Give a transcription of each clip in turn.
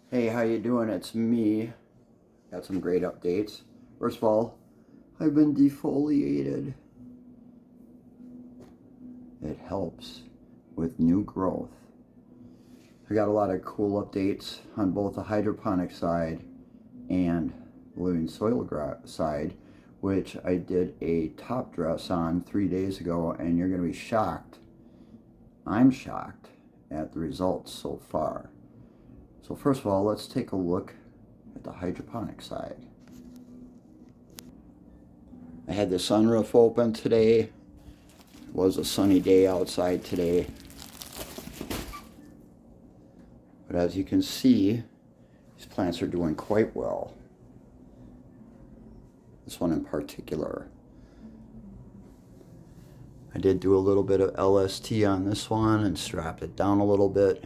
Hey, how you doing? It's me. Got some great updates. First of all, I've been defoliated. It helps with new growth. I got a lot of cool updates on both the hydroponic side and living soil side, which I did a top dress on 3 days ago, and you're going to be shocked. I'm shocked at the results so far. So first of all, let's take a look at the hydroponic side. I had the sunroof open today. It was a sunny day outside today. But as you can see, these plants are doing quite well. This one in particular. I did do a little bit of LST on this one and strapped it down a little bit.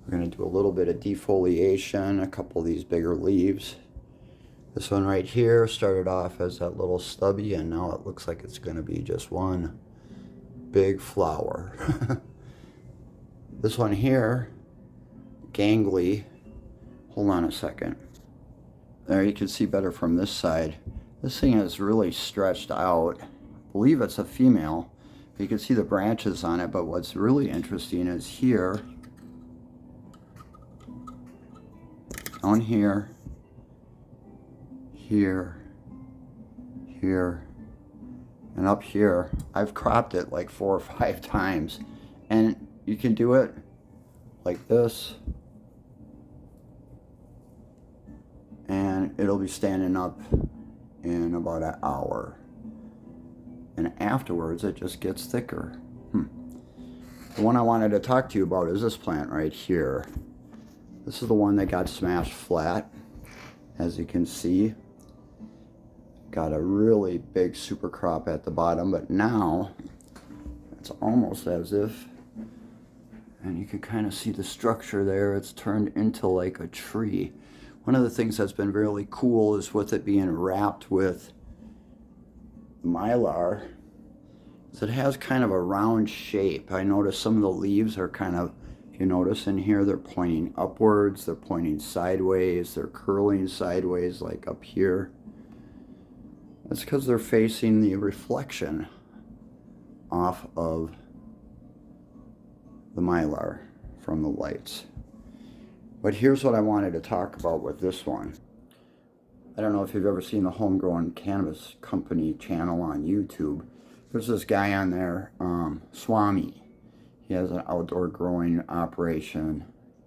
We're going to do a little bit of defoliation, a couple of these bigger leaves. This one right here started off as that little stubby, and now it looks like it's going to be just one big flower. This one here, gangly. Hold on a second. There, you can see better from this side. This thing is really stretched out. I believe it's a female. You can see the branches on it, but what's really interesting is here, down here, here, and up here. I've cropped it like 4 or 5 times, and you can do it like this, and it'll be standing up in about an hour, and afterwards it just gets thicker. The one I wanted to talk to you about is this plant right here. This is the one that got smashed flat. As you can see, got a really big super crop at the bottom, but now it's almost as if, and you can kind of see the structure there, it's turned into like a tree. One of the things that's been really cool is with it being wrapped with mylar, is it has kind of a round shape. I noticed some of the leaves are kind of, you notice in here, they're pointing upwards, they're pointing sideways, they're curling sideways like up here. That's because they're facing the reflection off of the mylar from the lights. But here's what I wanted to talk about with this one. I don't know if you've ever seen the Homegrown Cannabis Company channel on YouTube. There's this guy on there, Swami. He has an outdoor growing operation,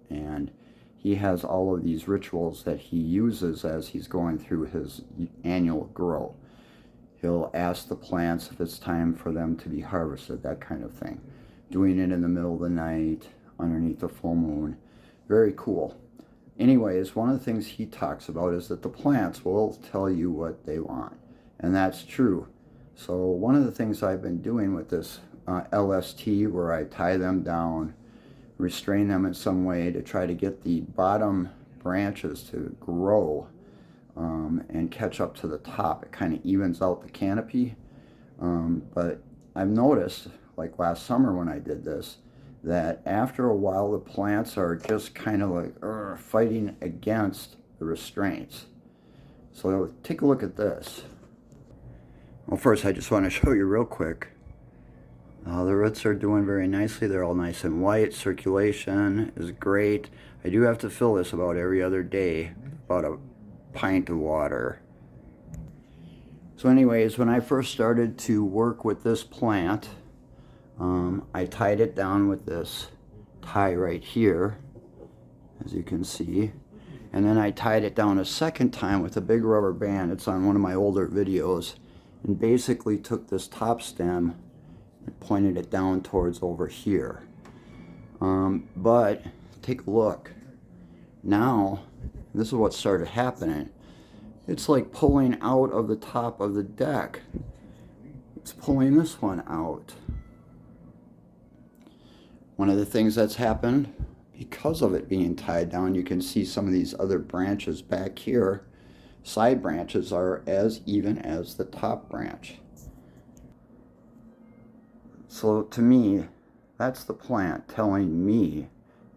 and he has all of these rituals that he uses as he's going through his annual grow. He'll ask the plants if it's time for them to be harvested, that kind of thing. Doing it in the middle of the night, underneath the full moon. Very cool. Anyways, one of the things he talks about is that the plants will tell you what they want, and that's true. So one of the things I've been doing with this LST, where I tie them down, restrain them in some way to try to get the bottom branches to grow and catch up to the top. It kind of evens out the canopy. But I've noticed, like last summer when I did this, that after a while the plants are just kind of like fighting against the restraints. So take a look at this. Well, first I just want to show you real quick. The roots are doing very nicely. They're all nice and white. Circulation is great. I do have to fill this about every other day, about a pint of water. So anyways, when I first started to work with this plant, I tied it down with this tie right here, as you can see. And then I tied it down a second time with a big rubber band. It's on one of my older videos. And basically took this top stem and pointed it down towards over here. But take a look. Now, this is what started happening. It's like pulling out of the top of the deck. It's pulling this one out. One of the things that's happened, because of it being tied down, you can see some of these other branches back here. Side branches are as even as the top branch. So to me, that's the plant telling me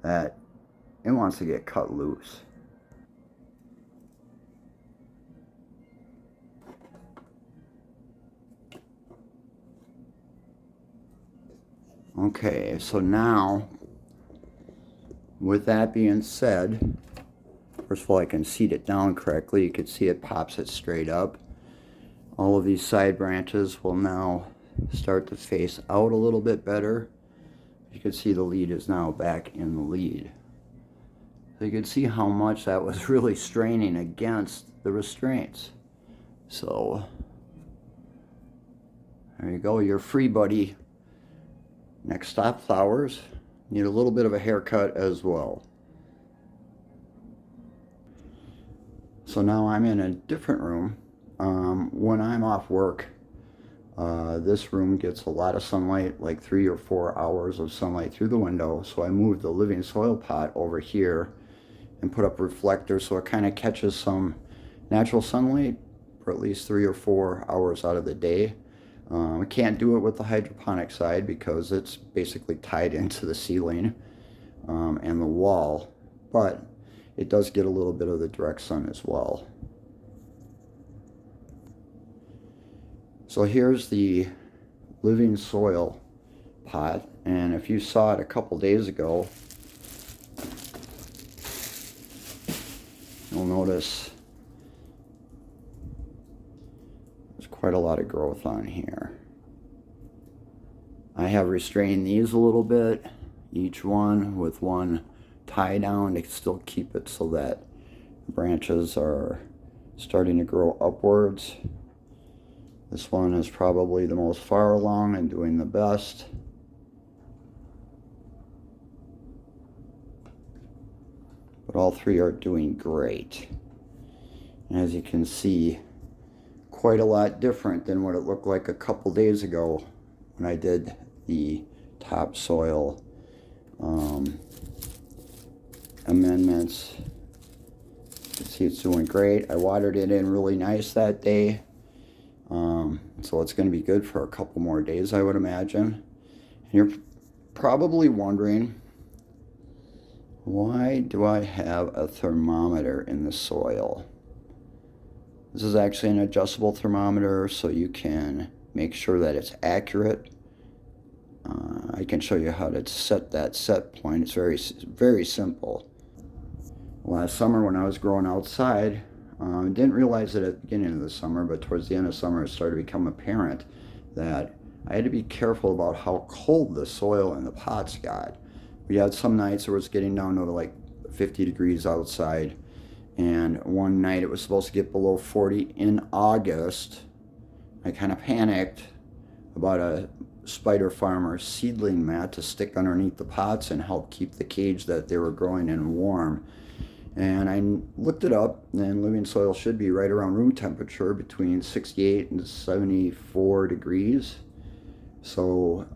that it wants to get cut loose. Okay, so now, with that being said, first of all, I can seat it down correctly. You can see it pops it straight up. All of these side branches will now start to face out a little bit better. You can see the lead is now back in the lead. So you can see how much that was really straining against the restraints. So there you go, you're free, buddy. Next stop, flowers. Need a little bit of a haircut as well. So now I'm in a different room. When I'm off work, this room gets a lot of sunlight, like 3 or 4 hours of sunlight through the window. So I moved the living soil pot over here and put up reflectors so it kind of catches some natural sunlight for at least 3 or 4 hours out of the day. I can't do it with the hydroponic side because it's basically tied into the ceiling and the wall, but it does get a little bit of the direct sun as well. So here's the living soil pot, and if you saw it a couple days ago, you'll notice there's quite a lot of growth on here. I have restrained these a little bit, each one with one tie down to still keep it so that branches are starting to grow upwards. This one is probably the most far along and doing the best. But all three are doing great. And as you can see, quite a lot different than what it looked like a couple days ago when I did the topsoil amendments. You can see it's doing great. I watered it in really nice that day. So it's going to be good for a couple more days, I would imagine. And you're probably wondering, why do I have a thermometer in the soil? This is actually an adjustable thermometer, so you can make sure that it's accurate. I can show you how to set that set point. It's very simple. Last summer when I was growing outside, I didn't realize it at the beginning of the summer, but towards the end of summer it started to become apparent that I had to be careful about how cold the soil in the pots got. We had some nights it was getting down to like 50 degrees outside, and one night it was supposed to get below 40 in August. I kind of panicked about a spider farmer seedling mat to stick underneath the pots and help keep the cage that they were growing in warm. And I looked it up, and living soil should be right around room temperature between 68 and 74 degrees. So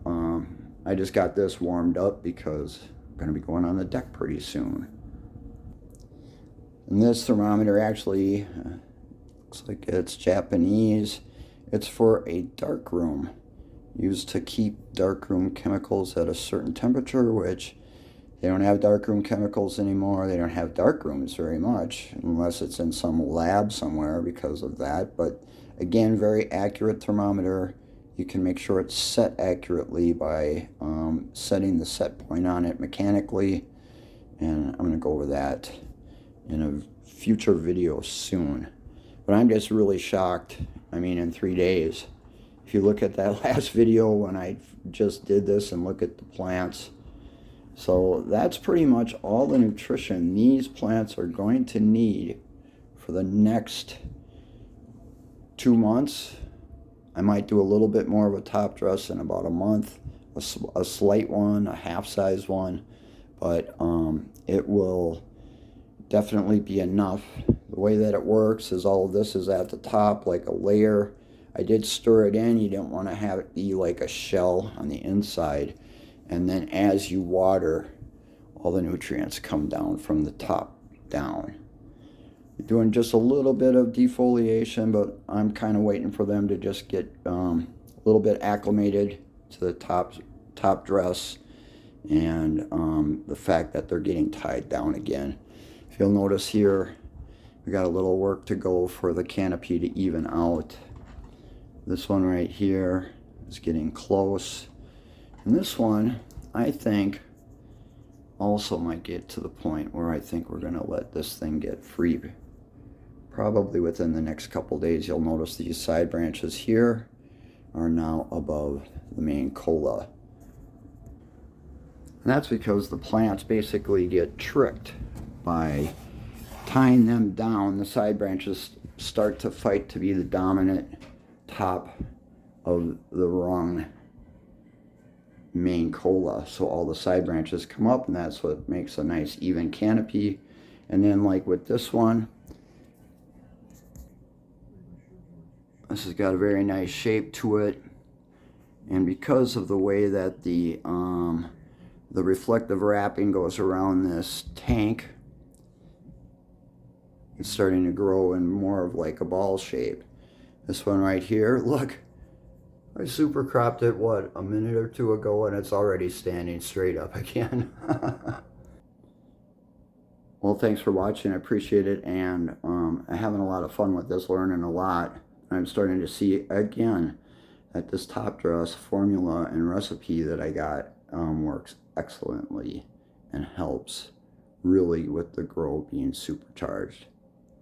I just got this warmed up because I'm going to be going on the deck pretty soon. And this thermometer actually looks like it's Japanese. It's for a dark room, used to keep darkroom chemicals at a certain temperature, which they don't have darkroom chemicals anymore. They don't have dark rooms very much, unless it's in some lab somewhere because of that. But again, very accurate thermometer. You can make sure it's set accurately by setting the set point on it mechanically. And I'm going to go over that in a future video soon. But I'm just really shocked. I mean, in 3 days. If you look at that last video when I just did this and look at the plants. So that's pretty much all the nutrition these plants are going to need for the next 2 months. I might do a little bit more of a top dress in about a month, a slight one, a half-size one, but it will definitely be enough. The way that it works is all of this is at the top like a layer. I did stir it in. You don't want to have it be like a shell on the inside. And then as you water, all the nutrients come down from the top down. You're doing just a little bit of defoliation, but I'm kind of waiting for them to just get a little bit acclimated to the top dress. and the fact that they're getting tied down again. If you'll notice here, we got a little work to go for the canopy to even out. This one right here is getting close, and this one I think also might get to the point where I think we're going to let this thing get free. Probably within the next couple days. You'll notice these side branches here are now above the main cola. And that's because the plants basically get tricked by tying them down. The side branches start to fight to be the dominant top of the rung main cola, so all the side branches come up, and that's what makes a nice even canopy. And then like with this one, this has got a very nice shape to it, and because of the way that the reflective wrapping goes around this tank, it's starting to grow in more of like a ball shape. This one right here, look, I super cropped it, what, a minute or two ago, and it's already standing straight up again. Well, thanks for watching. I appreciate it, and I'm having a lot of fun with this, learning a lot. I'm starting to see, again, that this top dress formula and recipe that I got works excellently and helps really with the grow being supercharged.